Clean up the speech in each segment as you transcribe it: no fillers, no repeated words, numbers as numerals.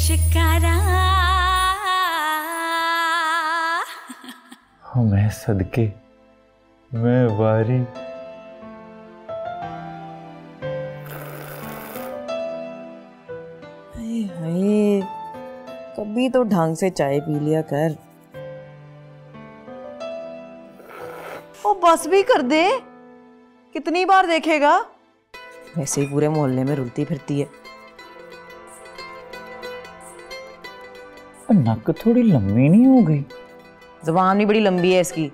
शिकारा मैं सदके मैं वारी हाय कभी तो ढंग से चाय पी लिया कर। ओ बस भी कर दे, कितनी बार देखेगा। वैसे ही पूरे मोहल्ले में रुलती फिरती है। नक थोड़ी लंबी नहीं हो गई? जुबान भी बड़ी लंबी है इसकी,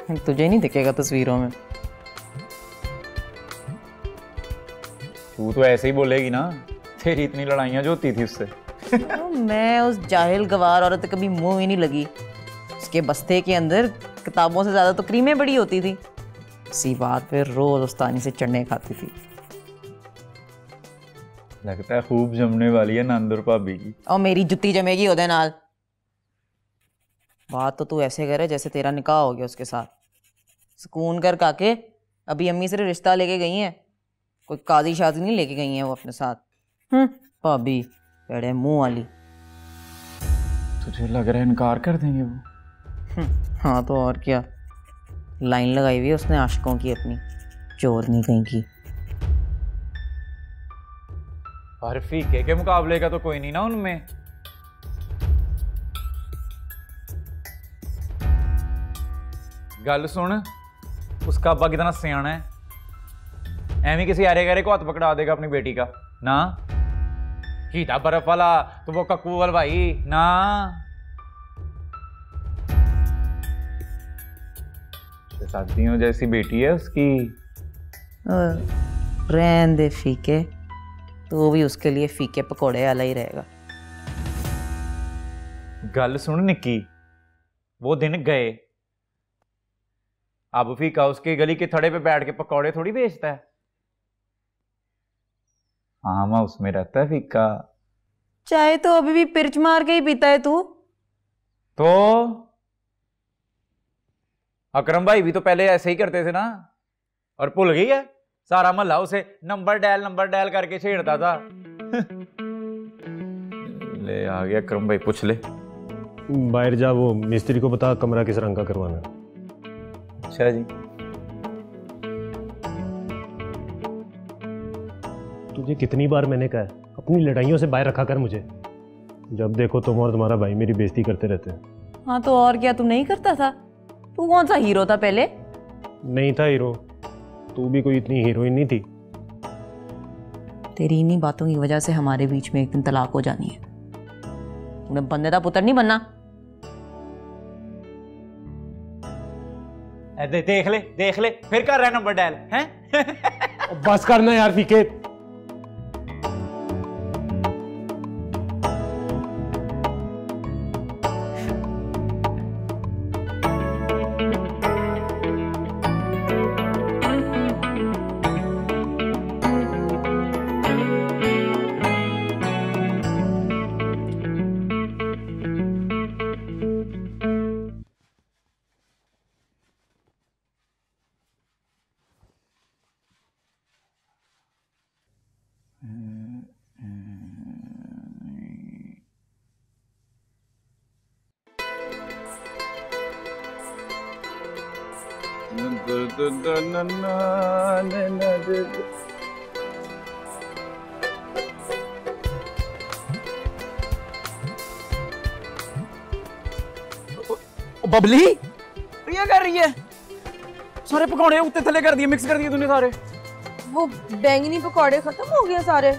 तुझे नहीं दिखेगा तस्वीरों में। तू तो ऐसे ही बोलेगी ना, तेरी इतनी लड़ाइयां जो होती थी उससे। तो मैं उस जाहिल गवार औरत कभी मुंह ही नहीं लगी। उसके बस्ते के अंदर किताबों से ज्यादा तो क्रीमें बड़ी होती थी। इसी बात पे रोज उस्तानी से चढ़ने खाती थी। लगता है खूब जमने वाली है नंदुर भाभी की। और मेरी जुत्ती जमेगी ओदे नाल। बात तो तू ऐसे करे जैसे तेरा निकाह हो गया उसके साथ। सुकून कर काके, अभी अम्मी से रिश्ता लेके गई हैं, कोई काजी शादी नहीं लेके गई हैं वो अपने साथ। भाभी बड़े मुंह वाली। तुझे लग रहा है इनकार कर देंगे वो? हाँ तो और क्या, लाइन लगाई हुई है उसने आशिकों की अपनी, चोर नहीं कहीं की। और फीके के मुकाबले का तो कोई नहीं ना उनमें। गल सुन, उसका अब्बा कितना सियाना है, एवं किसी आरे गहरे को हाथ पकड़ा देगा अपनी बेटी का ना। हीटा बर्फ वाला तो वो कक्कू वाल भाई ना। शादियों जैसी बेटी है उसकी। रहन दे फीके, तो वो भी उसके लिए फीके पकोड़े वाला ही रहेगा। गल सुन निक्की, वो दिन गए, अब फीका उसकी गली के थड़े पे बैठ के पकौड़े थोड़ी बेचता है। आम हाउस में रहता है फीका। चाहे तो अभी भी पिर्च मार के ही पीता है तू। तो अकरम भाई भी तो पहले ऐसे ही करते थे ना, और भूल गई है? सारा महल्ला उसे नंबर डायल करके छेड़ता था। ले आ गया अकरम भाई, पूछ ले। बाहर जा, वो मिस्त्री को बता कमरा किस रंग का करवाना है। अच्छा जी। तुझे कितनी बार मैंने कहा है अपनी लड़ाइयों से बाहर रखा कर मुझे। जब देखो तुम और तुम्हारा भाई मेरी बेइज्जती करते रहते हैं। हाँ तो और क्या, तू नहीं करता था? तू कौन सा हीरो था पहले? नहीं था हीरो, तू भी कोई इतनी हीरोइन नहीं थी। तेरी इन्हीं बातों की वजह से हमारे बीच में एक दिन तलाक हो जानी है। तूने बंदे का पुत्र नहीं बनना। देख ले फिर कर रहा है नंबर डायल हैं। बस करना यार फीके। बबली क्या कर रही है? सारे पकौड़े उत्ते थले कर दिए, मिक्स कर दिए तूने सारे। वो बैंगनी पकौड़े खत्म हो गए सारे।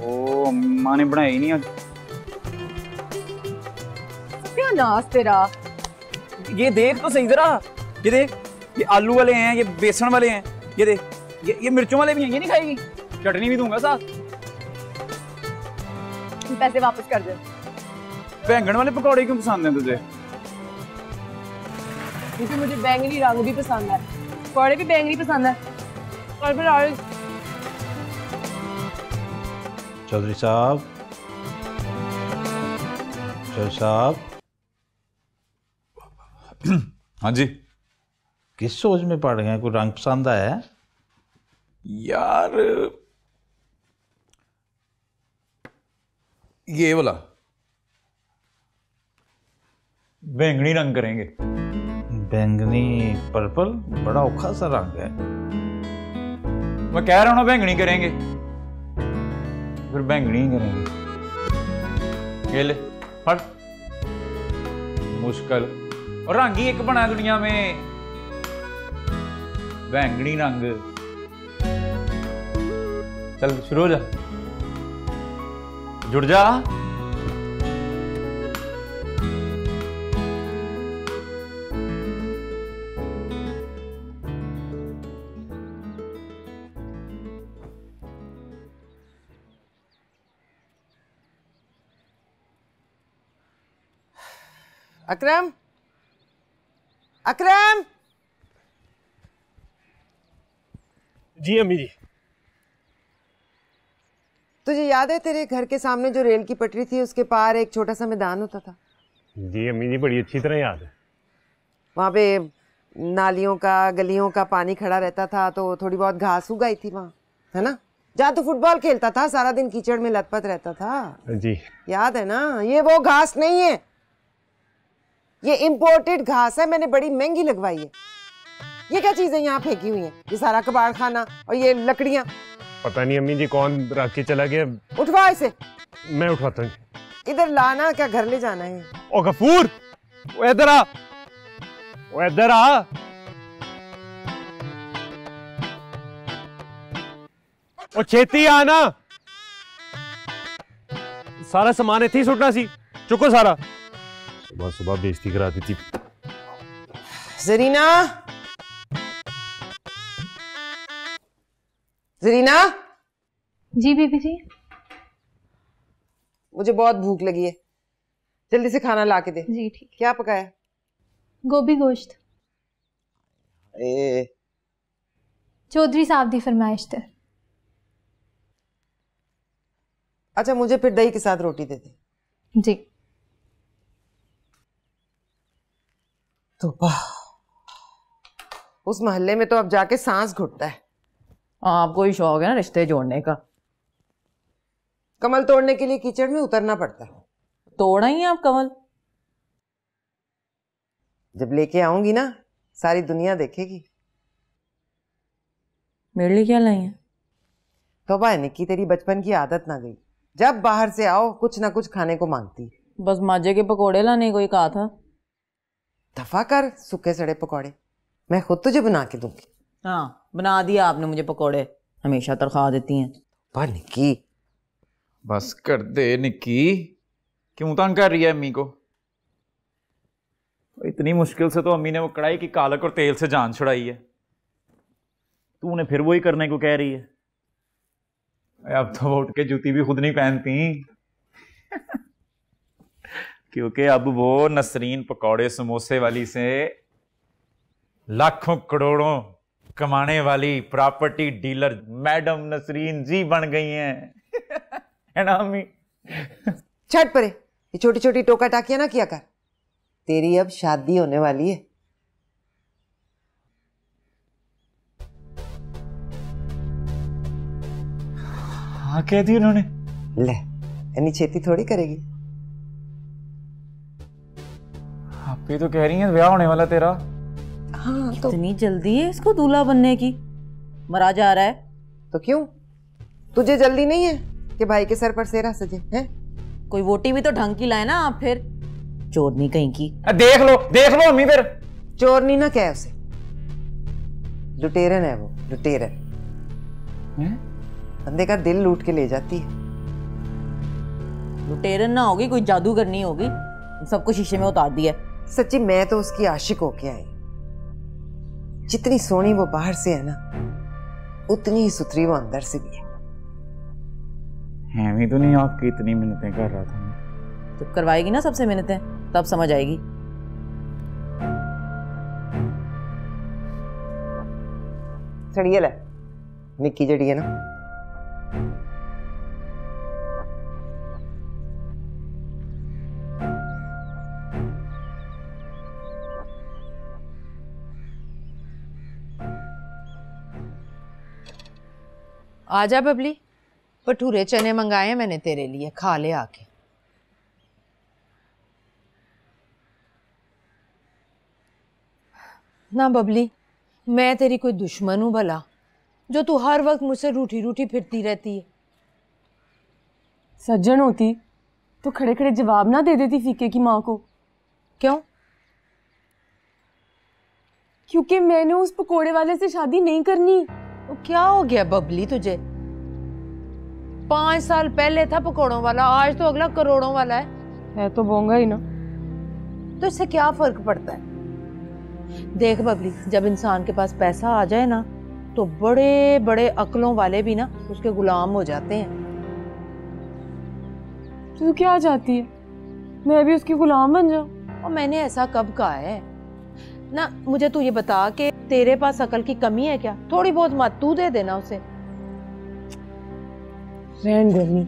ओ अम्मा ने बनाई नहीं आज। क्या नाश तेरा। ये देख तो सही जरा, ये देख, ये आलू वाले हैं, ये बेसन वाले हैं, ये देख, ये मिर्चों वाले भी हैं। ये नहीं खाएगी? चटनी भी दूंगा साथ। पैसे वापस कर दे। बैंगन वाले पकौड़े क्यों पसंद हैं तुझे? क्योंकि मुझे बैंगनी रंग भी पसंद है, पकौड़े भी बैंगनी पसंद है। और फिर चौधरी साहब, चौधरी साहब। हाँ जी। किस सोच में पड़ गए? कोई रंग पसंद आया है? यार ये वाला बैंगनी रंग करेंगे। बैंगनी पर्पल बड़ा औखा सा रंग है। मैं कह रहा हूं ना बैंगनी करेंगे, फिर बैंगनी ही करेंगे। ये ले फड़। मुश्किल और रंग ही एक बना है दुनिया में, बैंगनी रंग। चल शुरू हो जा, जुड़ जा। अकरम, अकरम। जी अम्मी जी। तुझे याद है तेरे घर के सामने जो रेल की पटरी थी उसके पार एक छोटा सा मैदान होता था? जी अम्मी जी, बड़ी अच्छी तरह याद है। वहाँ पे नालियों का गलियों का पानी खड़ा रहता था, तो थोड़ी बहुत घास उगाई थी वहाँ, है ना? जहाँ तो फुटबॉल खेलता था, सारा दिन कीचड़ में लथपथ रहता था। जी याद है ना? ये वो घास नहीं है, ये इम्पोर्टेड घास है, मैंने बड़ी महंगी लगवाई है। ये क्या चीजें यहाँ फेंकी हुई हैं? ये सारा कबाड़ खाना और ये लकड़ियाँ। पता नहीं अम्मी जी कौन रख के चला गया। उठवा इसे। मैं उठवाता हूँ। इधर लाना, क्या घर ले जाना है? ओ गफूर, ओ इधर आ, ओ इधर आ। ओ छेती आना, सारा सामान इत्थे ही सुटना सी। चुको सारा। सुबह सुबह बेइज्जती करा दी थी। जरीना, जरीना। जी बीबी जी। मुझे बहुत भूख लगी है, जल्दी से खाना ला के दे। जी ठीक। क्या पकाया? गोभी गोश्त। ए चौधरी साहब दी फरमाइश थे। अच्छा, मुझे फिर दही के साथ रोटी दे दे। जी। तो उस मोहल्ले में तो अब जाके सांस घुटता है। आपको ही शौक है ना रिश्ते जोड़ने का। कमल तोड़ने के लिए कीचड़ में उतरना पड़ता है। तोड़ा ही है आप कमल। जब लेके आऊंगी ना, सारी दुनिया देखेगी। मेरे लिए क्या लाई है? तौबा है निक्की, तेरी बचपन की आदत ना गई, जब बाहर से आओ कुछ ना कुछ खाने को मांगती। बस माजे के पकोड़े लाने को ही कहा था। दफा कर सूखे सड़े पकौड़े, मैं खुद तुझे बना के दूंगी। हाँ बना दिया आपने मुझे पकोड़े, हमेशा तनख्वाह देती हैं। तौबा निक्की। बस कर दे निक्की, क्यों तंग कर रही है अम्मी को? इतनी मुश्किल से तो अम्मी ने वो कढ़ाई की कालक और तेल से जान छुड़ाई है, तूने फिर वही करने को कह रही है। अब तो वो उठ के जूती भी खुद नहीं पहनती क्योंकि अब वो नसरीन पकौड़े समोसे वाली से लाखों करोड़ों कमाने वाली प्रॉपर्टी डीलर मैडम नसरीन जी बन गई हैं है ना अम्मी? छट परे, ये छोटी छोटी टोका टाकियां ना किया कर, तेरी अब शादी होने वाली है। हाँ कह दी उन्होंने। ले, इतनी छेती थोड़ी करेगी। आप ही तो कह रही हैं ब्याह होने वाला तेरा। हाँ तो इतनी जल्दी है इसको दूल्हा बनने की? मरा जा रहा है। तो क्यों, तुझे जल्दी नहीं है कि भाई के सर पर सेहरा सजे हैं? कोई वोटी भी तो ढंग की लाए ना आप फिर। चोरनी कहीं की। देख लो अम्मी फिर। चोरनी ना कह उसे, लुटेरन है वो, लुटेरन। बंदे का दिल लूट के ले जाती है। लुटेरन ना होगी, कोई जादू करनी होगी, सबको शीशे में उतार दिया। सच्ची मैं तो उसकी आशिक होके आई। जितनी सोनी वो बाहर से है ना, उतनी ही सुथरी वो अंदर से भी है। मैं तो नहीं आपकी इतनी मिन्नतें कर रहा था। जब करवाएगी ना सबसे मिन्नतें तब समझ आएगी। सड़ियल है निक्की जड़ी है ना। आजा बबली, भटूरे चने मंगाए हैं मैंने तेरे लिए, खा ले आके। ना बबली, मैं तेरी कोई दुश्मन हूँ भला जो तू हर वक्त मुझसे रूठी रूठी फिरती रहती है? सज्जन होती तो खड़े खड़े जवाब ना दे देती फीके की माँ को। क्यों? क्योंकि मैंने उस पकोड़े वाले से शादी नहीं करनी। तो क्या हो गया बबली तुझे? 5 साल पहले था पकोड़ों वाला, आज तो अगला करोड़ों वाला है तो बोंगा ही ना। तो इससे क्या फर्क पड़ता है? देख बबली, जब इंसान के पास पैसा आ जाए ना तो बड़े बड़े अक्लों वाले भी ना उसके गुलाम हो जाते हैं। तू क्या चाहती है, मैं भी उसकी गुलाम बन जाऊं? और मैंने ऐसा कब कहा है ना? मुझे तू ये बता कि तेरे पास अकल की कमी है क्या? थोड़ी बहुत मत तू दे देना उसे। रहन देनी।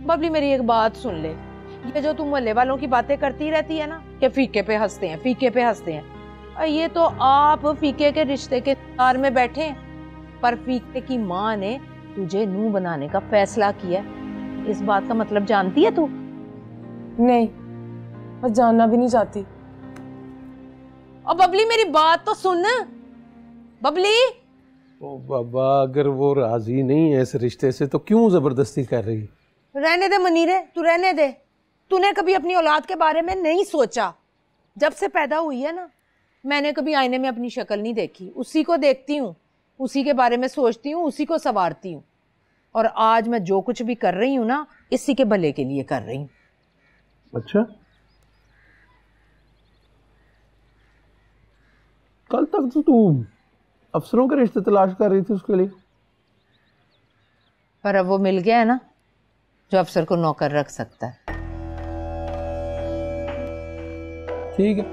बबली मेरी एक बात सुन ले, ये जो तू मोहल्ले वालों की बातें करती रहती है ना कि फीके पे हंसते हैं, फीके पे हंसते हैं, और ये तो आप फीके के रिश्ते के तार में बैठे हैं, पर फीके की माँ ने तुझे नूह बनाने का फैसला किया। इस बात का मतलब जानती है तू? नहीं, बस जानना भी नहीं चाहती। और बबली मेरी बात तो सुन बबली। ओ बाबा, अगर वो राजी नहीं है इस रिश्ते से तो क्यों जबरदस्ती कर रही? रहने दे मनीरे, तू रहने दे। तूने कभी अपनी औलाद के बारे में नहीं सोचा? जब से पैदा हुई है ना, मैंने कभी आईने में अपनी शक्ल नहीं देखी। उसी को देखती हूँ, उसी के बारे में सोचती हूँ, उसी को संवारती हूँ। और आज मैं जो कुछ भी कर रही हूँ ना, इसी के भले के लिए कर रही हूँ। अच्छा, कल तक तो तू अफसरों के रिश्ते तलाश कर रही थी उसके लिए। पर अब वो मिल गया है ना जो अफसर को नौकर रख सकता है। ठीक है,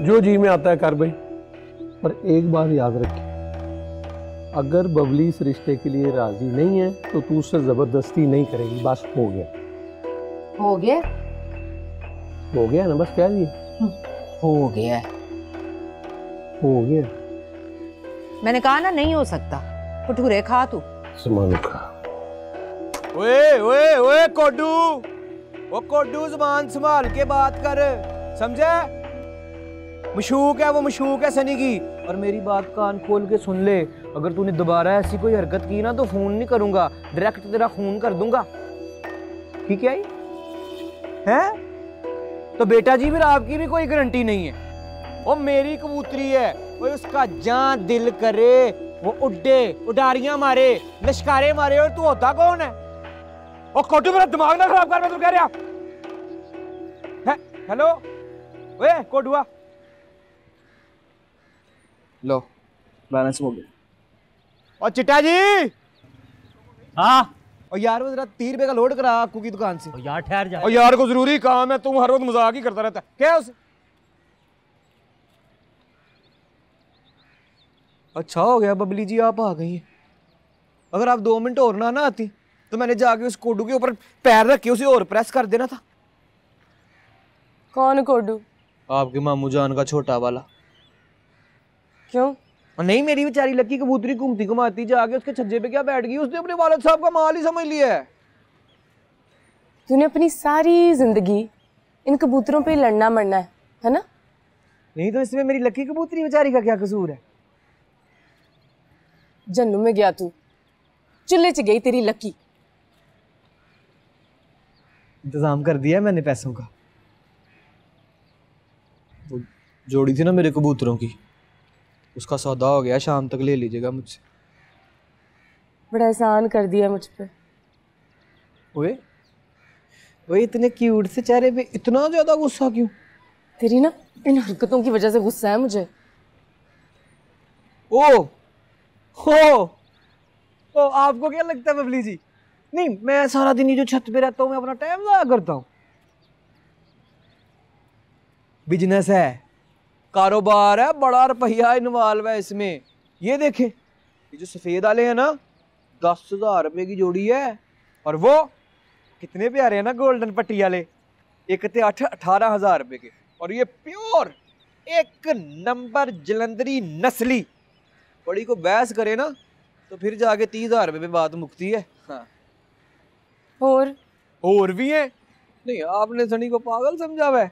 जो जी में आता है कर भाई, पर एक बात याद रखिए, अगर बबली इस रिश्ते के लिए राजी नहीं है तो तू उससे जबरदस्ती नहीं करेगी। बस हो गया। हो गया? हो गया ना, बस कह दिए हो गया। हो गया। मैंने कहा ना नहीं हो सकता। भटूरे खा तू। सामान खा। ओए ओए ओए कोडू, वो कोडू ज़बान संभाल के बात कर, समझे? मशूक है वो, मशूक है सनी की। और मेरी बात कान खोल के सुन ले, अगर तूने दोबारा ऐसी कोई हरकत की ना तो फोन नहीं करूंगा, डायरेक्ट तेरा खून कर दूंगा। ठीक है? तो बेटा जी फिर आपकी भी कोई गारंटी नहीं है। वो मेरी कबूतरी है, वो उसका जान दिल करे वो उड़े, उडारियां मारे, लश्कारे मारे, और तू होता कौन है? ओ कोटू मेरा दिमाग ना खराब कर, मैं तू कह रहा है। हेलो ओए कोटुआ, लो बैलेंस हो गया। और चिट्टा जी। हाँ। और यार वो जरा 30 रुपए का लोड करा आपको की दुकान से। यार ठहर जा। और यार को जरूरी काम है, तुम हर वक्त मजाक ही करता रहता है। क्या है उसे? अच्छा हो गया बबली जी आप आ गई हैं। अगर आप 2 मिनट और ना आती तो मैंने जाके उस कोडू के ऊपर पैर रख के उसे और प्रेस कर देना था। कौन कोडू? आपके मामू जान का छोटा वाला। क्यों? और नहीं, मेरी बेचारी लक्की कबूतरी घूमती घुमाती जाके उसके छज्जे पे क्या बैठ गई, उसने अपने वालिद साहब का माल ही समझ लिया है। तूने अपनी सारी जिंदगी इन कबूतरों पे लड़ना मरना है ना? नहीं तो इसमें मेरी लक्की कबूतरी बेचारी का क्या कसूर है? जन्नू में गया तू, चुल्ले च गई तेरी लक्की। इंतजाम कर दिया मैंने पैसों का। वो जोड़ी थी ना मेरे कबूतरों की, उसका सौदा हो गया, शाम तक ले लीजिएगा मुझसे। बड़ा एहसान कर दिया मुझ पे। ओए ओए, इतने क्यूट से चेहरे पे इतना ज्यादा गुस्सा क्यों? तेरी ना इन हरकतों की वजह से गुस्सा है मुझे। ओ आपको क्या लगता है बबली जी? नहीं, मैं सारा दिन ही जो छत पे रहता हूँ मैं अपना टाइम ज़ाया करता हूँ। बिजनेस है, कारोबार है, बड़ा रुपया इन्वॉल्व है इसमें। ये देखे, ये जो सफेद वाले हैं ना, 10,000 रुपए की जोड़ी है। और वो कितने प्यारे हैं ना गोल्डन पट्टी वाले, एक थे 18,000 रुपए के। और ये प्योर 1 नंबर जलंधरी नस्ली। बड़ी को बहस करे ना तो फिर जाके 30,000 रुपए पे बात मुकती है। हाँ, और भी है। नहीं, आपने सनी को पागल समझा हुआ है।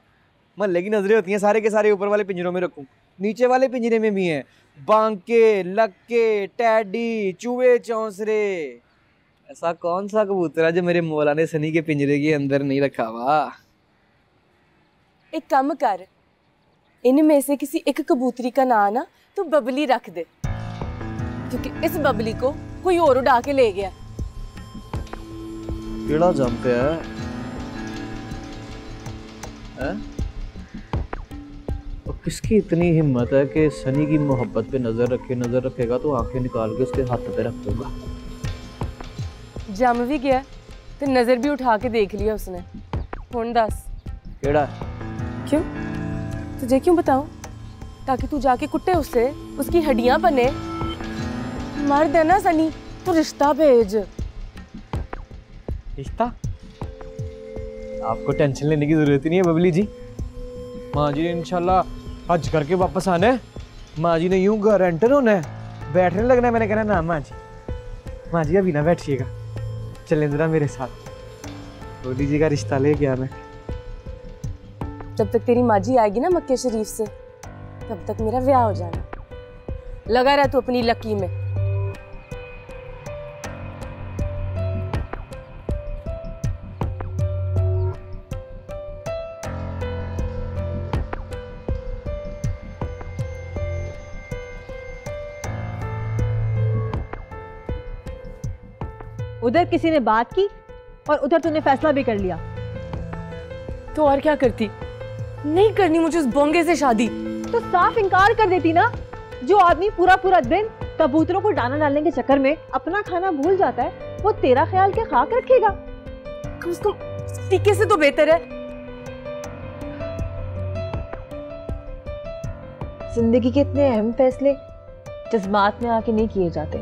महल्ले की नजरें होती हैं, सारे के सारे ऊपर वाले पिंजरों में रखूं। नीचे वाले पिंजरे में भी हैं, बांके, लक्के, टैडी, चूहे, चौंसरे। ऐसा कौन सा कबूतर है जो मेरे मौला ने सनी के पिंजरे के अंदर नहीं रखा हुआ? एक काम कर, इनमें से किसी एक कबूतरी का नाम ना तू बबली रख दे, क्योंकि इस बबली को कोई और उड़ा के ले गया। केड़ा जंप है? और किसकी इतनी हिम्मत है कि सनी की मोहब्बत पे नजर रखेगा तो आंखें निकाल के उसके हाथ पे रख दूंगा। जम भी गया तो नजर भी उठा के देख लिया उसने। हुण दस केड़ा? क्यों? तुझे क्यों बताऊं? ताकि तू जाके कुट्टे उससे, उसकी हड्डियां बने। मर्द है ना सनी, तू रिश्ता भेज। रिश्ता? आपको टेंशन लेने की जरूरत ही नहीं है बबली जी। माँ जी ने इंशाल्लाह हज करके वापस आना है। माँ जी ने यूं घर एंटर होना है, बैठने लगना है। मैंने कहना ना माँ जी अभी ना बैठिएगा, चलें जरा मेरे साथ, बबली जी का रिश्ता लेके आना। जब तक तेरी माँ जी आएगी ना मक्के शरीफ से, तब तक मेरा ब्याह हो जाना। लगा रहा तू अपनी लकी में। उधर किसी ने बात की और उधर तूने फैसला भी कर लिया। तो और क्या करती? नहीं करनी मुझे उस बोंगे से शादी। तो साफ इनकार कर देती ना। जो आदमी पूरा पूरा दिन कबूतरों को दाना डालने के चक्कर में अपना खाना भूल जाता है, वो तेरा ख्याल क्या खाक रखेगा? कम से कम टीके से तो बेहतर है। जिंदगी के इतने अहम फैसले जज्बात में आके नहीं किए जाते।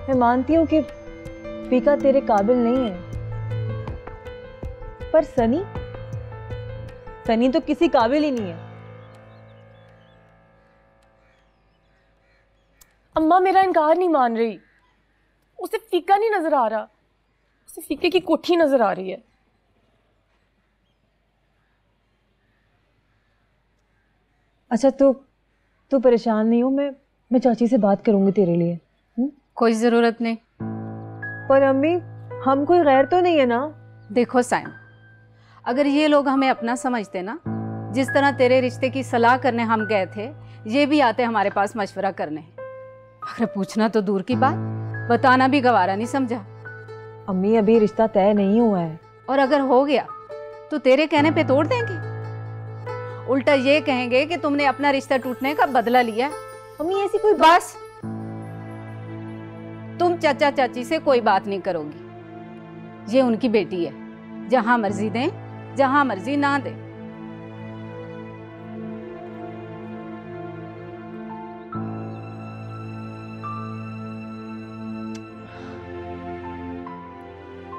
मैं मानती हूँ कि फीका तेरे काबिल नहीं है, पर सनी तो किसी काबिल ही नहीं है। अम्मा मेरा इनकार नहीं मान रही। उसे फीका नहीं नजर आ रहा, उसे फीके की कोठी नजर आ रही है। अच्छा तू परेशान नहीं हो, मैं चाची से बात करूंगी तेरे लिए। कोई जरूरत नहीं। पर अम्मी, हम कोई गैर तो नहीं है ना? देखो साइम, अगर ये लोग हमें अपना समझते ना, जिस तरह तेरे रिश्ते की सलाह करने हम गए थे, ये भी आते हमारे पास मशवरा करने। अगर पूछना तो दूर की बात, बताना भी गवारा नहीं समझा। अम्मी अभी रिश्ता तय नहीं हुआ है। और अगर हो गया तो तेरे कहने पे तोड़ देंगे। उल्टा ये कहेंगे कि तुमने अपना रिश्ता टूटने का बदला लिया। अम्मी ऐसी कोई बस, तुम चाचा चाची से कोई बात नहीं करोगी। ये उनकी बेटी है, जहां मर्जी दें, जहां मर्जी ना दें।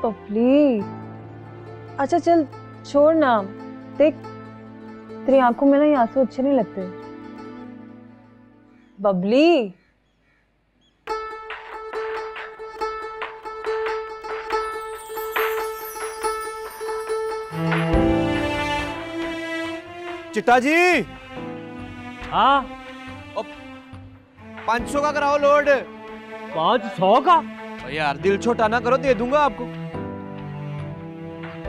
पपली, अच्छा चल छोड़ ना। देख तेरी आंखों में ना ये आंसू अच्छे नहीं लगते। बबली, चिट्टा जी। हाँ 500 का कराओ लोड। 500 का? यार दिल छोटा ना करो, दे दूंगा आपको।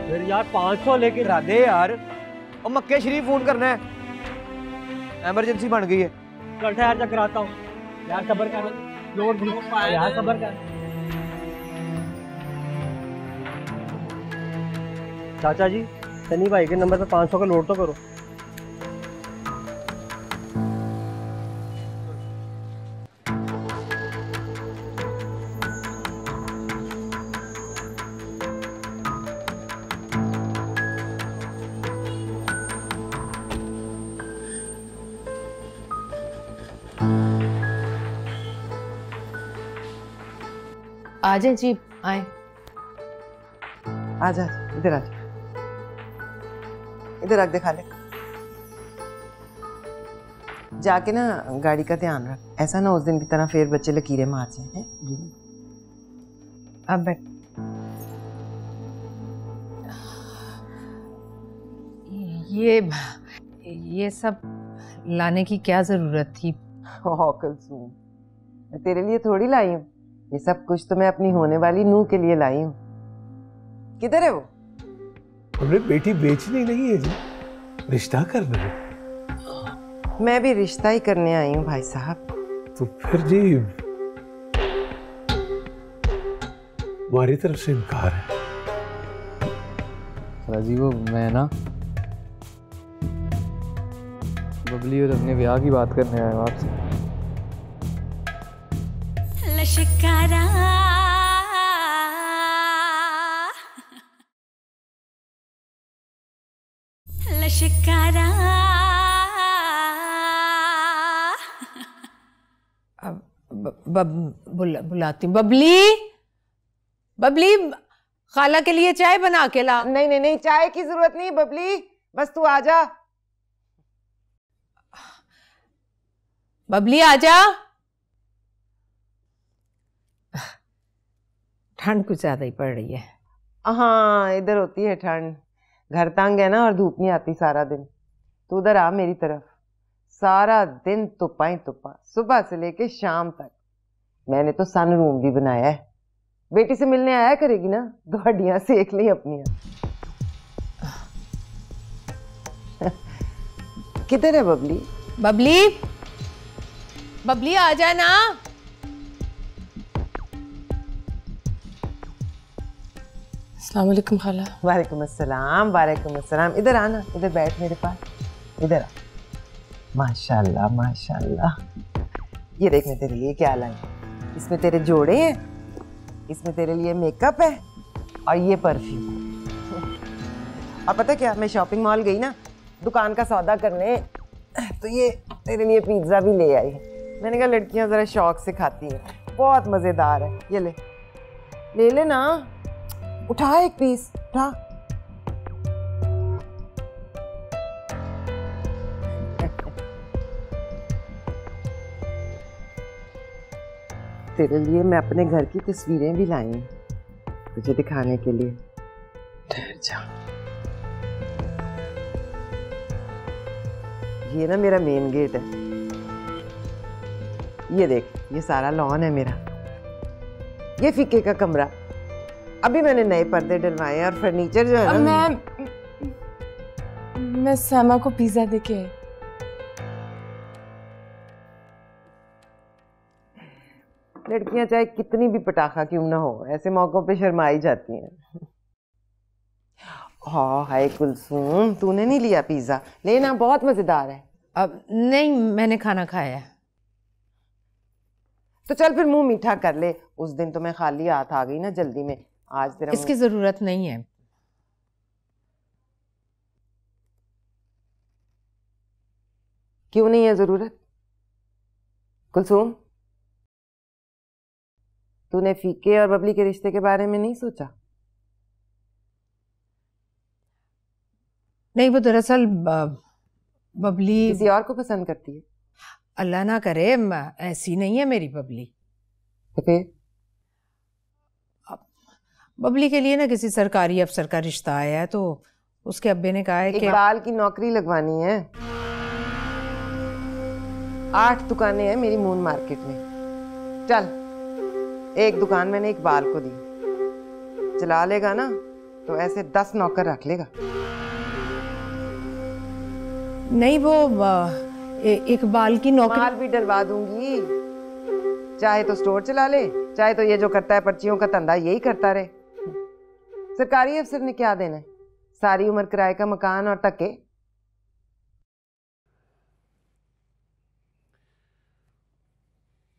फिर यार 500 लेके राधे यार। और मक्के शरीफ फोन करना है, इमरजेंसी बन गई है। चल ठहर जा, कराता हूँ यार, सब्र कर। लोड भी यार, सब्र कर। चाचा जी, सनी भाई के नंबर पे 500 का लोड तो करो। आ जाए जी, आए। आजा इधर आजा, इधर रख दे खाले। जाके ना गाड़ी का ध्यान रख, ऐसा ना उस दिन की तरह फिर बच्चे लकीरें मार जाए। अब बैठ। ये सब लाने की क्या जरूरत थी? कुलसूम, मैं तेरे लिए थोड़ी लाई हूँ, ये सब कुछ तो मैं अपनी होने वाली नूह के लिए लाई हूँ। किधर है वो? हमने बेटी बेचनी नहीं है जी, रिश्ता करना है। मैं भी रिश्ता ही करने आई हूँ भाई साहब। तो फिर जी हमारी तरफ से इनकार है। राजी वो मैं ना बबली और अपने ब्याह की बात करने आया हूँ आपसे। लश्कारा लश्कारा बुलाती हूँ। बबली, बबली, खाला के लिए चाय बना के ला। नहीं नहीं नहीं, चाय की जरूरत नहीं बबली, बस तू आजा। बबली आजा। ठंड कुछ ज्यादा ही पड़ रही है। हाँ, इधर होती है ठंड, घर तंग है ना और धूप नहीं आती सारा दिन। तू उधर आ मेरी तरफ, सारा दिन तुप्पा ही तुप्पा, सुबह से लेके शाम तक। मैंने तो सन रूम भी बनाया है, बेटी से मिलने आया करेगी ना, तो हड्डियां सेक ली अपनी। किधर है बबली? बबली, बबली आ जा ना। अस्सलाम वालेकुम खाला। वालेकुम अस्सलाम, वालेकुम अस्सलाम। इधर आना, इधर बैठ मेरे पास, इधर आ। माशाल्लाह माशाल्लाह। ये देख मैं तेरे लिए क्या लाई, इसमें तेरे जोड़े हैं, इसमें तेरे लिए मेकअप है और ये परफ्यूम। और पता क्या, मैं शॉपिंग मॉल गई ना दुकान का सौदा करने, तो ये तेरे लिए पिज्ज़ा भी ले आई। मैंने कहा लड़कियां ज़रा शौक से खाती हैं, बहुत मज़ेदार है। ये ले ले ले ना, उठा एक पीस, उठा। तेरे लिए मैं अपने घर की तस्वीरें भी लाई हूँ तुझे दिखाने के लिए। ठहर जा। ये ना मेरा मेन गेट है, ये देख, ये सारा लॉन है मेरा। ये फीके का कमरा, अभी मैंने नए पर्दे डलवाए और फर्नीचर जो है ना। मैं समा को पिज्जा देके आई। लड़कियां चाहे कितनी भी पटाखा क्यों ना हो, ऐसे मौकों पे शर्माई जाती हैं। हाँ हाय कुलसूम, तूने नहीं लिया पिज्जा? लेना, बहुत मजेदार है। अब नहीं, मैंने खाना खाया है। तो चल फिर मुंह मीठा कर ले। उस दिन तो मैं खाली हाथ आ गई ना जल्दी में, आज तेरा इसकी जरूरत नहीं है। क्यों नहीं है जरूरत? कुलसूम, तूने फीके और बबली के रिश्ते के बारे में नहीं सोचा? नहीं, वो दरअसल बबली किसी और को पसंद करती है। अल्लाह ना करे, ऐसी नहीं है मेरी बबली। तो फिर बबली के लिए ना किसी सरकारी अफसर का रिश्ता आया है, तो उसके अब्बे ने कहा है कि इकबाल की नौकरी लगवानी है। 8 दुकानें हैं मेरी मून मार्केट में। चल, एक दुकान मैंने इकबाल को दी, चला लेगा ना तो ऐसे 10 नौकर रख लेगा। नहीं, वो इकबाल की नौकरी माल भी डलवा दूंगी, चाहे तो स्टोर चला ले, चाहे तो ये जो करता है पर्चियों का धंधा यही करता रहे। सरकारी अफसर ने क्या देना है, सारी उम्र किराए का मकान और तके।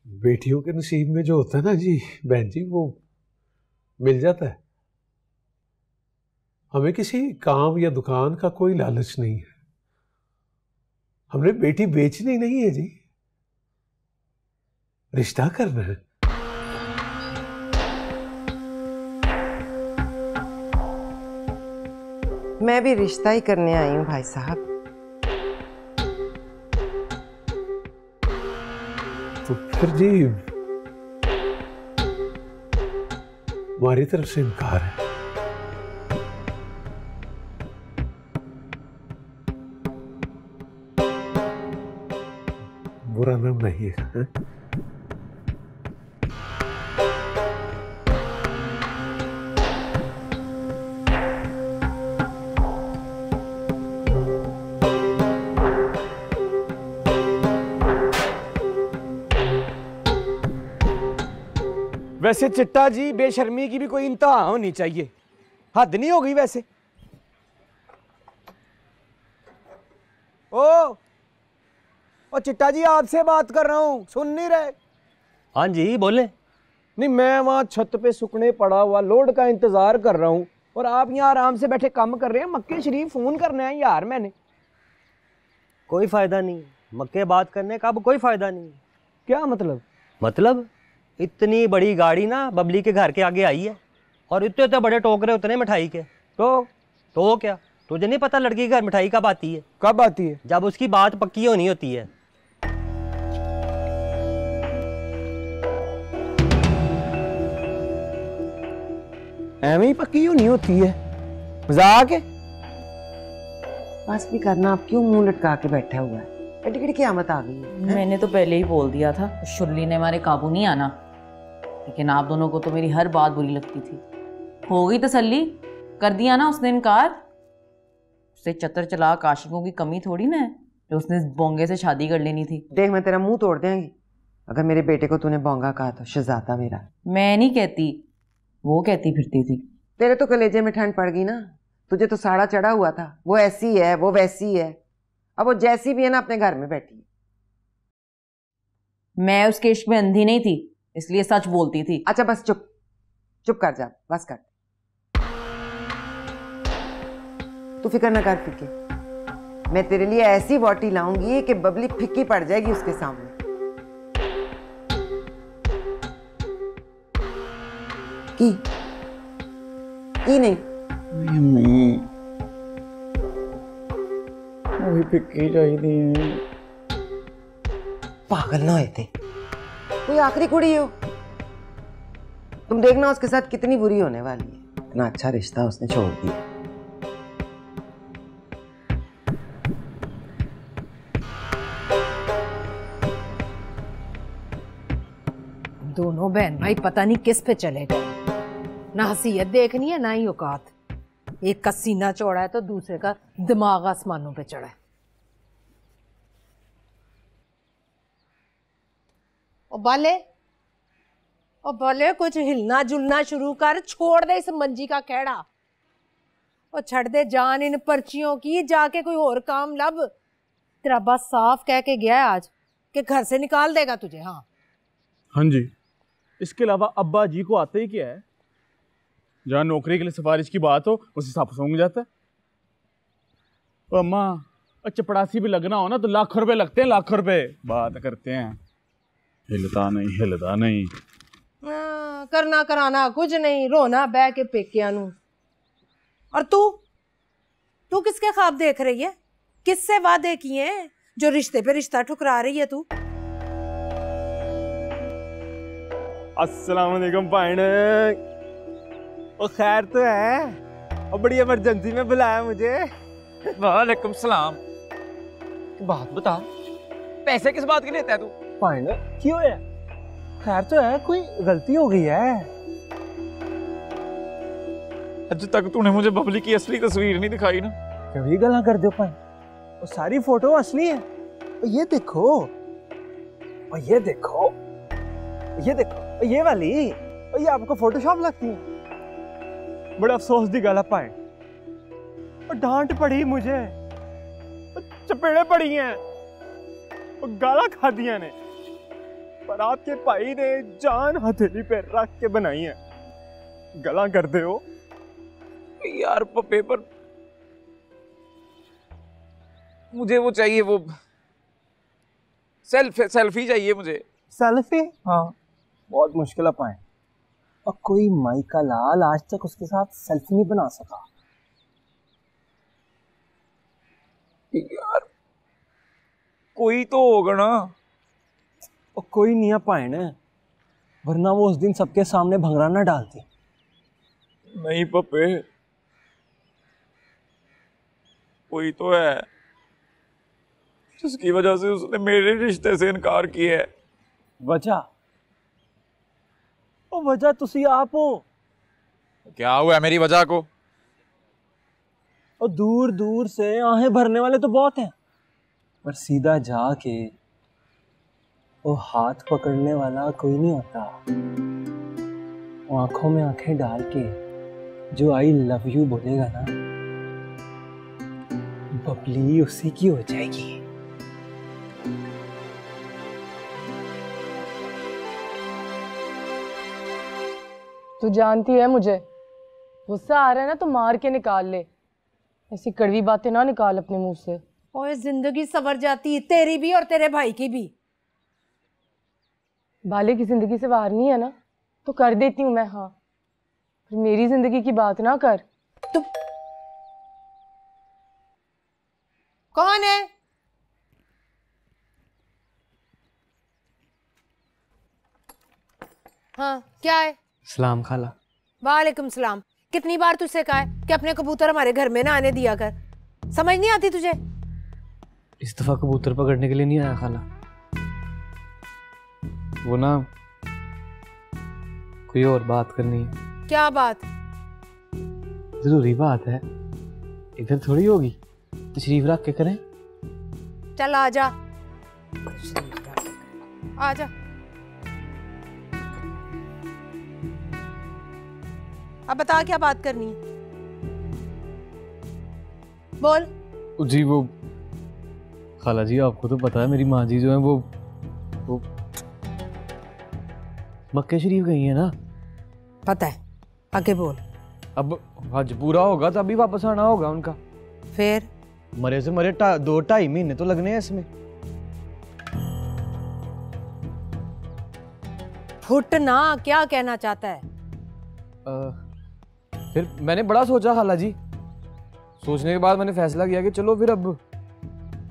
बेटियों के नसीब में जो होता है ना जी बहन जी, वो मिल जाता है। हमें किसी काम या दुकान का कोई लालच नहीं है, हमने बेटी बेचनी नहीं है जी, रिश्ता करना है। मैं भी रिश्ता ही करने आई हूं भाई साहब। तो फिर जी हमारी तरफ से इनकार है। रहिएगा। वैसे चिट्टा जी, बेशर्मी की भी कोई इंतहा होनी चाहिए, हद नहीं हो गई वैसे। ओ चिट्टा जी, आपसे बात कर रहा हूँ, सुन नहीं रहे? हाँ जी बोले। नहीं, मैं वहाँ छत पे सुकने पड़ा हुआ लोड का इंतजार कर रहा हूँ और आप यहाँ आराम से बैठे काम कर रहे हैं। मक्के शरीफ फोन करने हैं यार मैंने। कोई फायदा नहीं, मक्के बात करने का अब कोई फायदा नहीं। क्या मतलब? मतलब इतनी बड़ी गाड़ी ना बबली के घर के आगे आई है और इतने इतने बड़े टोकरे उतने मिठाई के। तो क्या तुझे नहीं पता लड़की के घर मिठाई कब आती है? कब आती है? जब उसकी बात पक्की होनी होती है। ऐਵੇਂ ही पक्की होनी होती है? मजाक है? बस भी करना, आप क्यों मुंह लटका के बैठा हुआ है? एडी एडी क़यामत आ गई है। मैंने तो पहले ही बोल दिया था शुरली ने हमारे काबू नहीं आना, लेकिन आप दोनों को तो मेरी हर बात बुरी लगती थी। हो गई तसल्ली, कर दिया ना उसने इनकार। उससे चतर चलाक आशिकों की कमी थोड़ी ना है जो उसने बोंगे से शादी कर लेनी थी। देख, मैं तेरा मुंह तोड़ देंगी अगर मेरे बेटे को तूने बोंगा कहा तो। शहजादा मेरा। मैं नहीं कहती, वो कहती फिरती थी। तेरे तो कलेजे में ठंड पड़ गई ना, तुझे तो साड़ा चढ़ा हुआ था। वो ऐसी है, वो वैसी है, अब वो जैसी भी है ना अपने घर में बैठी है। मैं उसके इश्क में अंधी नहीं थी, इसलिए सच बोलती थी। अच्छा बस चुप, चुप कर जा, बस कर। तू फिक्र ना कर फिक्की, मैं तेरे लिए ऐसी वॉटी लाऊंगी कि बबली फिक्की पड़ जाएगी उसके सामने। की नहीं वही फिक्की चाहिए। पागल ना होए थे, कोई आखिरी कुड़ी हो। तुम देखना उसके साथ कितनी बुरी होने वाली है। इतना अच्छा रिश्ता उसने छोड़ दिया। दोनों बहन भाई पता नहीं किस पे चले गए। ना हसीयत देखनी है ना ही औकात। एक का सीना चौड़ा है तो दूसरे का दिमाग आसमानों पे चढ़ा है। ओ बाले कुछ हिलना जुलना शुरू कर, छोड़ दे इस मंजी का खेड़ा और छड़ दे जान इन पर्चियों की। जाके कोई और काम लब। तेरा बस साफ कह के गया है आज कि घर से निकाल देगा तुझे। हाँ जी, इसके अलावा अब्बा जी को आता ही क्या है? जहाँ नौकरी के लिए सिफारिश की बात हो उस हिसाब से होंगे जाता है। तो अम्मा, चपड़ासी भी लगना हो ना तो लाख रुपए लगते हैं, लाख रुपए। बात करते हैं, हिलता नहीं हिलता नहीं। करना कराना कुछ नहीं, रोना बह के पेकिया नू। और तू किसके ख्वाब देख रही है? किससे वादे किए हैं जो रिश्ते पे रिश्ता ठुकरा रही है तू? अस्सलाम वालेकुम भाई। ओ खैर तो है? और बड़ी इमरजेंसी में बुलाया मुझे। वालेकुम सलाम। बात बता, पैसे किस बात के लेता है तू? भाई क्यों है? खैर तो है, कोई गलती हो गई है? अज तक तूने मुझे बबली की असली तस्वीर नहीं दिखाई ना। कभी गला कर दो भाई, वो सारी फोटो असली है। और ये देखो, और ये देखो, ये देखो, ये वाली, और ये आपको फोटोशॉप लगती है। बड़ा अफसोस दी गल पाए। और डांट पड़ी मुझे, और चपेड़े पड़ी हैं, और गाला खा दिया ने, पर आपके भाई ने जान हथेली पे रख के बनाई है। गला करते हो यार पेपर। मुझे वो चाहिए, वो सेल्फी चाहिए मुझे। सेल्फी? हाँ, बहुत मुश्किल है पाए। और कोई माई का लाल आज तक उसके साथ सेल्फी नहीं बना सका। यार कोई तो होगा ना। और कोई नहीं है पाए ने, वरना वो उस दिन सबके सामने भंगड़ा ना डालती। नहीं पप्पे, कोई तो है। जिसकी वजह से उसने मेरे रिश्ते से इनकार किया है। वजह ओ वजह तुसी आप हो। क्या हुआ है मेरी वजह को? और दूर दूर से आहें भरने वाले तो बहुत हैं, पर सीधा जाके वो हाथ पकड़ने वाला कोई नहीं होता। वो आंखों में आंखें डाल के जो आई लव यू बोलेगा ना, बबली उसी की हो जाएगी। तू जानती है मुझे, गुस्सा आ रहा है ना तो मार के निकाल ले, ऐसी कड़वी बातें ना निकाल अपने मुंह से। ओए जिंदगी सवर जाती, तेरी भी और तेरे भाई की भी। बाले की जिंदगी से बाहर नहीं है ना तो कर देती हूँ मैं, हाँ, फिर मेरी जिंदगी की बात ना कर। तू कौन है? हाँ क्या है? सलाम खाला। वालेकुम सलाम। कितनी बार तुझसे कहा है कि अपने कबूतर हमारे घर में ना आने दिया कर, समझ नहीं आती तुझे? इस दफा कबूतर पकड़ने के लिए नहीं आया खाला, वो ना कोई और बात करनी है। क्या बात? जरूरी बात है, इधर थोड़ी होगी, तशरीफ रख के करें। चल आजा, आजा। अब बता क्या बात करनी है, बोल। जी वो खाला जी, आपको तो पता है मेरी माँ जी जो है वो मक्के शरीफ गई है ना। पता है, आगे बोल। अब हज पूरा होगा तभी वापस आना होगा उनका। फिर मरे से मरे 2-2.5 महीने तो लगने हैं इसमें। फुट ना, क्या कहना चाहता है? फिर मैंने बड़ा सोचा खाला जी, सोचने के बाद मैंने फैसला किया कि चलो फिर अब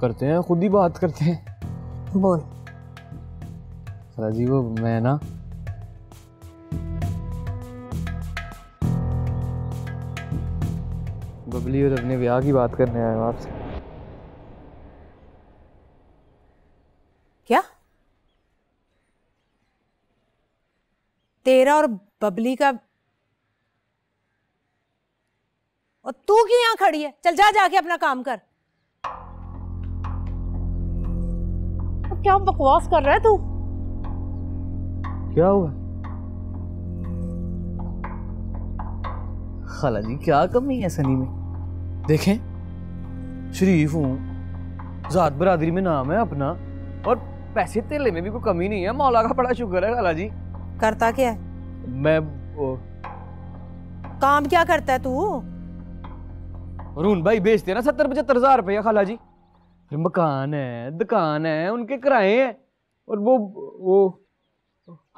करते हैं, खुद ही बात करते हैं। बोल। खाला जी वो मैं ना बबली और अपने ब्याह की बात करने आया हूँ आपसे। क्या? तेरा और बबली का? और तू क्यों यहाँ खड़ी है? चल जा, जाके अपना काम कर। क्या बकवास कर रहा है तू? क्या हुआ खाला जी, क्या कमी है सनी में? देखें, शरीफ हूँ, जात बरादरी में नाम है अपना, और पैसे तेले में भी कोई कमी नहीं है। मौला का बड़ा शुक्र है खाला जी। करता क्या है? मैं काम क्या करता है तू? रून भाई बेचते हैं ना 70-75 हजार रुपया खाला जी। फिर मकान है, दुकान है, उनके किराए हैं, और वो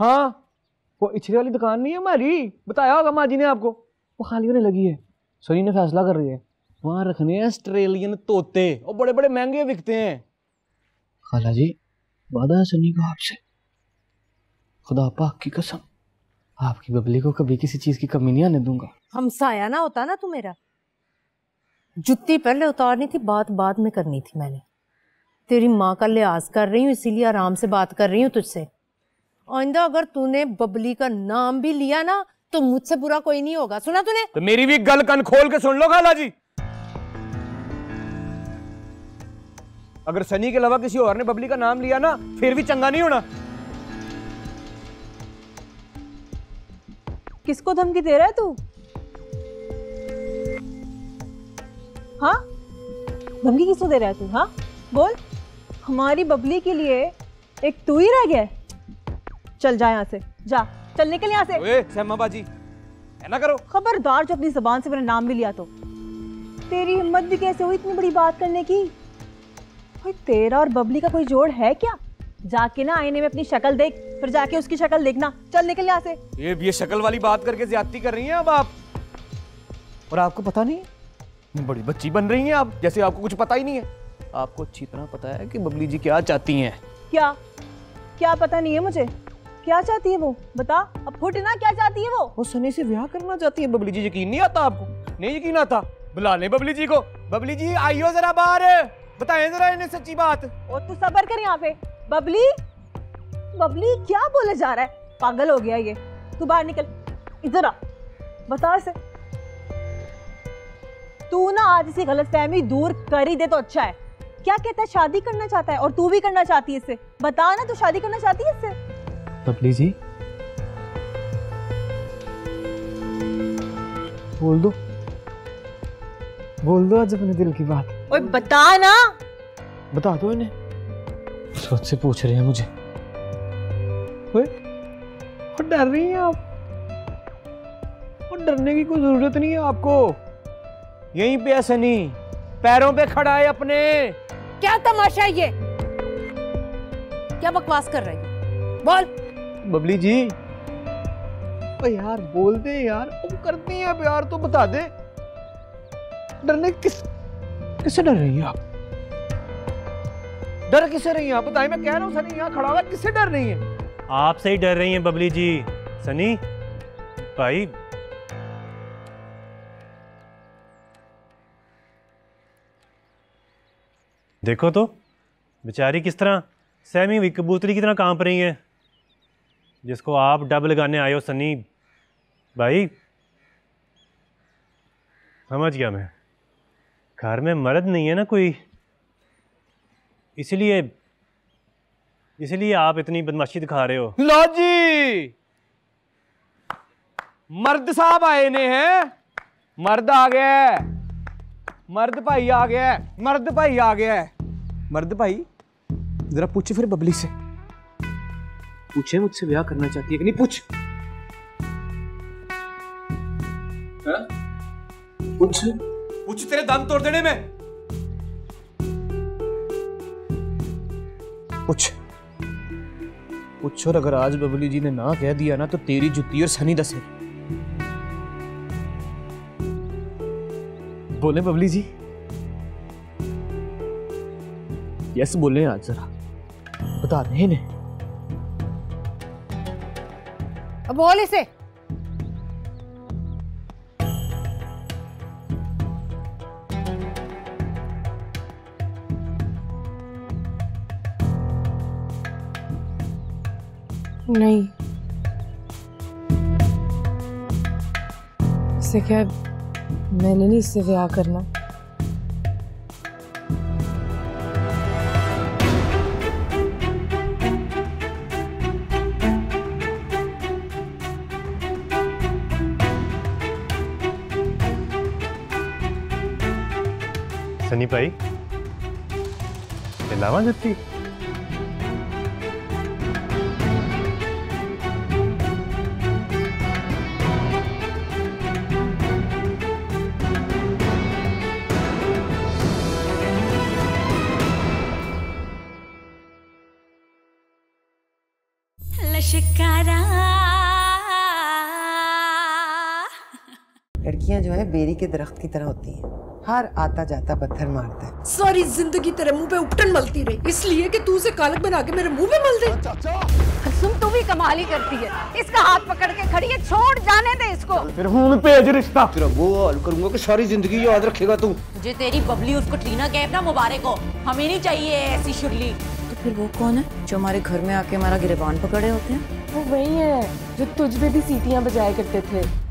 हाँ, वो इछरे वाली दुकान नहीं है हमारी, बताया होगा माँ जी ने आपको, वो खाली होने लगी है। सनी ने फैसला कर रही है वहां रखने हैं ऑस्ट्रेलियन तोते, और बड़े बड़े महंगे बिकते हैं। खाला जी वादा है सनी को आपसे, खुदा पाक की कसम, आपकी बबली को कभी किसी चीज की कमी नहीं आने दूंगा। हमसाया ना होता ना तू मेरा। जुत्ती पहले उतारनी थी, बात बाद में करनी थी मैंने। तेरी माँ का लिहाज कर रही हूँ, इसीलिए आराम से बात कर रही हूँ तुझसे। आइंदा अगर तूने बबली का नाम भी लिया ना तो मुझसे बुरा कोई नहीं होगा, सुना तूने? तो मेरी भी गल कन खोल के सुन लो खाला जी। अगर सनी के अलावा किसी और ने बबली का नाम लिया ना फिर भी चंगा नहीं होना। किसको धमकी दे रहा है तू? हाँ, धमकी किसको दे रहा है तू? हाँ बोल। हमारी बबली के लिए एक तू ही रह गया? चल जा यहाँ से, जा, चल निकल यहाँ से। ओए सहमा बाजी, है ना करो। खबरदार जो अपनी जबान से मेरा नाम भी लिया तो। तेरी हिम्मत भी कैसे हुई इतनी बड़ी बात करने की? भाई तेरा और बबली का कोई जोड़ है क्या? जाके ना आईने में अपनी शक्ल देख, फिर जाके उसकी शक्ल देखना। चल निकल यहाँ से। ये शक्ल वाली बात करके ज्यादती कर रही हैं अब आप। और आपको पता नहीं, बड़ी बच्ची बन रही हैं आप, जैसे आपको कुछ पता ही नहीं है। आपको अच्छी तरह पता है कि बबली जी क्या चाहती हैं। क्या क्या पता नहीं है मुझे? क्या चाहती है वो? बता, अब फुट ना, क्या चाहती है वो? सनी से ब्याह करना चाहती है बबली जी। यकीन नहीं आता आपको? नहीं यकीन आता? बुला ले बबली जी को। बबली जी आइयो जरा बाहर, बताएं जरा इन्हें सच्ची बात। और तू सबर कर यहाँ पे। बबली, बबली क्या बोले जा रहा है? पागल हो गया ये। तू बाहर निकल, इधर आ, बता इसे। तू ना आज इसी गलतफहमी दूर कर ही दे तो अच्छा है। क्या कहता है, शादी करना चाहता है और तू भी करना चाहती है इससे? बता ना, तू शादी करना चाहती है इससे? बबली जी बोल दो आज अपने दिल की बात। ओए बता ना। बता दो इन्हें। सोच से पूछ रहे हैं मुझे। ओए और डर रही हैं आप? और डरने की कोई जरूरत नहीं है आपको। यहीं पे है सनी, पैरों पे खड़ा है अपने। क्या तमाशा है ये? क्या बकवास कर रही है? बोल। बबली जी ओ यार बोल दे यार, तुम करती हैं प्यार तो बता दे। डरने किससे डर रही हैं आप? डर किससे रही हैं आप? बताइए, मैं कह रहा हूँ सनी यहाँ खड़ा हुआ है, किससे डर रही हैं? आपसे ही डर रही हैं बबली जी। सनी भाई देखो तो बेचारी किस तरह सहमी हुई कबूतरी की तरह कांप रही है, जिसको आप डब लगाने आए हो। सनी भाई समझ गया मैं, घर में मर्द नहीं है ना कोई, इसलिए आप इतनी बदमाशी दिखा रहे हो। लो जी, मर्द साहब आए ने हैं। मर्द आ गया, मर्द भाई आ गया, मर्द भाई आ गया। मर्द भाई जरा पूछ फिर बबली से, पूछे मुझसे ब्याह करना चाहती है कि नहीं? पूछ पूछ तेरे दम तोड़ देने में। पूछ और अगर आज बबली जी ने ना कह दिया ना तो तेरी जुत्ती और सनी दसे। बोले बबली जी, यस बोले आज, जरा बता दे इन्हें। अब बोल इसे। नहीं, इससे क्या, मैंने नहीं इससे ब्याह करना। सनी भाई लावा जत्ती। लश्कारा लड़कियां जो है बेरी के दरख्त की तरह होती हैं, हर आता जाता पत्थर मारता है। सारी जिंदगी तेरे मुंह पे उपटन मलती रही, इसलिए कि तू उसे कालक बना के मेरे मुंह पे मल दे। सुन, तू भी कमाल ही करती है। इसका हाथ पकड़ के खड़ी है, छोड़ जाने दे इसको। फिर हूं भेज रिश्ता, तेरा वो हाल करूंगा कि सारी जिंदगी याद रखेगा तू। मुझे तेरी बबली उसको ट्रीना कैफ ना मुबारक हो, हमें नहीं चाहिए ऐसी शुरली। तो फिर वो कौन है जो हमारे घर में आके हमारा गिरबान पकड़े होते हैं? वो वही है जो तुझ पे भी सीटियां बजाया करते थे।